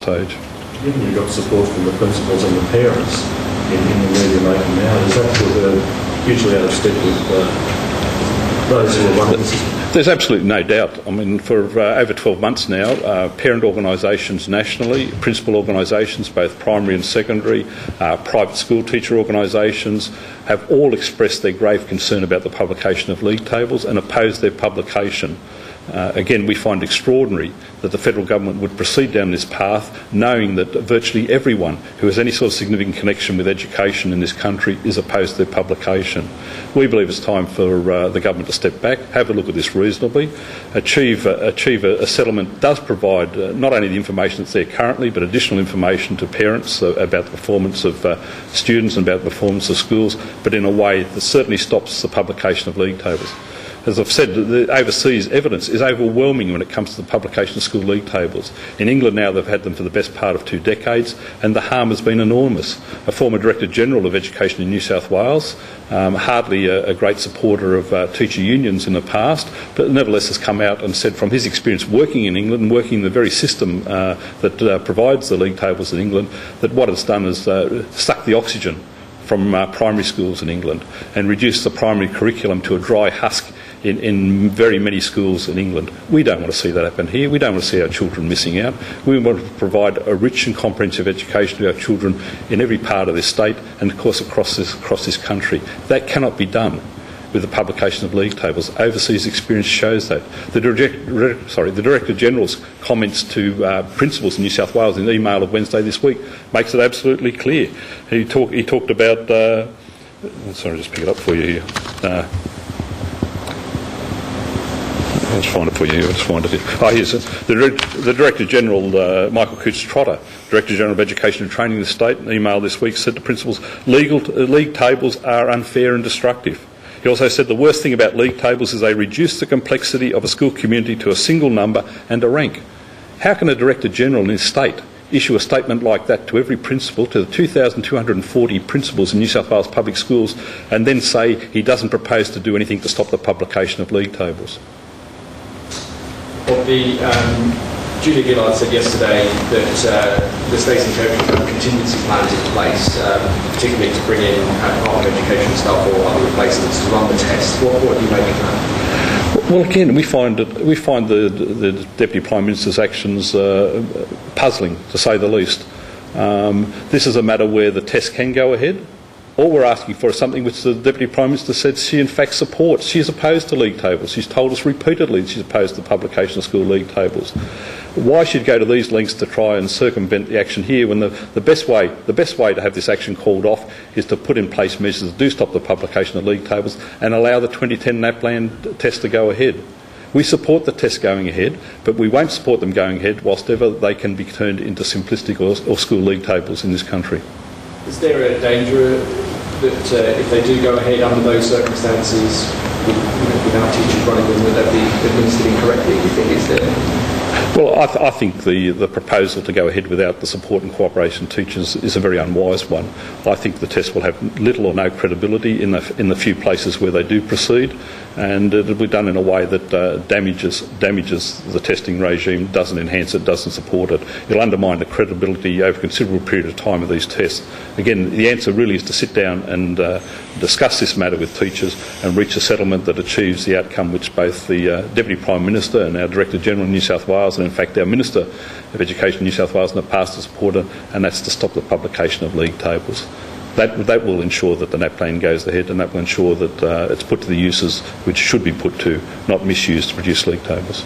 stage. Given you've got support from the principals and the parents in the media making now, is that sort of hugely out of step with those who are running the system? There's absolutely no doubt. I mean, for over 12 months now, parent organisations nationally, principal organisations, both primary and secondary, private school teacher organisations, have all expressed their grave concern about the publication of league tables and opposed their publication. Again, we find extraordinary that the federal government would proceed down this path, knowing that virtually everyone who has any sort of significant connection with education in this country is opposed to their publication. We believe it's time for the government to step back, have a look at this reasonably, achieve a settlement that does provide not only the information that's there currently, but additional information to parents about the performance of students and about the performance of schools, but in a way that certainly stops the publication of league tables. As I've said, the overseas evidence is overwhelming when it comes to the publication of school league tables. In England now they've had them for the best part of 2 decades, and the harm has been enormous. A former Director General of Education in New South Wales, hardly a great supporter of teacher unions in the past, but nevertheless has come out and said from his experience working in England and working in the very system that provides the league tables in England, that what it's done is sucked the oxygen from primary schools in England and reduced the primary curriculum to a dry husk in very many schools in England. We don't want to see that happen here. We don't want to see our children missing out. We want to provide a rich and comprehensive education to our children in every part of this state and, of course, across this country. That cannot be done with the publication of league tables. Overseas experience shows that. The Director General's comments to principals in New South Wales in an email of Wednesday this week makes it absolutely clear. He talked about... sorry, just pick it up for you here. I'll just find it for you. I'll just find it here. Oh, here's it. The Director General, Michael Cootes-Trotter, Director General of Education and Training in the state, in an email this week said to principals, league tables are unfair and destructive. He also said the worst thing about league tables is they reduce the complexity of a school community to a single number and a rank. How can a Director General in his state issue a statement like that to every principal, to the 2,240 principals in New South Wales public schools, and then say he doesn't propose to do anything to stop the publication of league tables? Well, Julia Gillard said yesterday that the state's interpreting contingency plans in place, particularly to bring in Department of Education staff or other replacements to run the test. What do you make of that? Well, again, we find the Deputy Prime Minister's actions puzzling, to say the least. This is a matter where the test can go ahead. All we're asking for is something which the Deputy Prime Minister said she in fact supports. She is opposed to league tables. She's told us repeatedly that she's opposed to the publication of school league tables. Why she'd go to these lengths to try and circumvent the action here when the best way to have this action called off is to put in place measures that do stop the publication of league tables and allow the 2010 NapLan test to go ahead. We support the test going ahead, but we won't support them going ahead whilst ever they can be turned into simplistic or school league tables in this country. Is there a danger that if they do go ahead under those circumstances, without teachers running them, that be administered incorrectly? Do you think is there? Well, I think the proposal to go ahead without the support and cooperation of teachers is a very unwise one. I think the test will have little or no credibility in the few places where they do proceed, and it will be done in a way that damages the testing regime, doesn't enhance it, doesn't support it. It'll undermine the credibility over a considerable period of time of these tests. Again, the answer really is to sit down and discuss this matter with teachers and reach a settlement that achieves the outcome which both the Deputy Prime Minister and our Director General in New South Wales and in fact our Minister of Education in New South Wales in the past has supported, and that's to stop the publication of league tables. That will ensure that the NapLan goes ahead, and that will ensure that it's put to the uses which should be put to, not misused to produce league tables.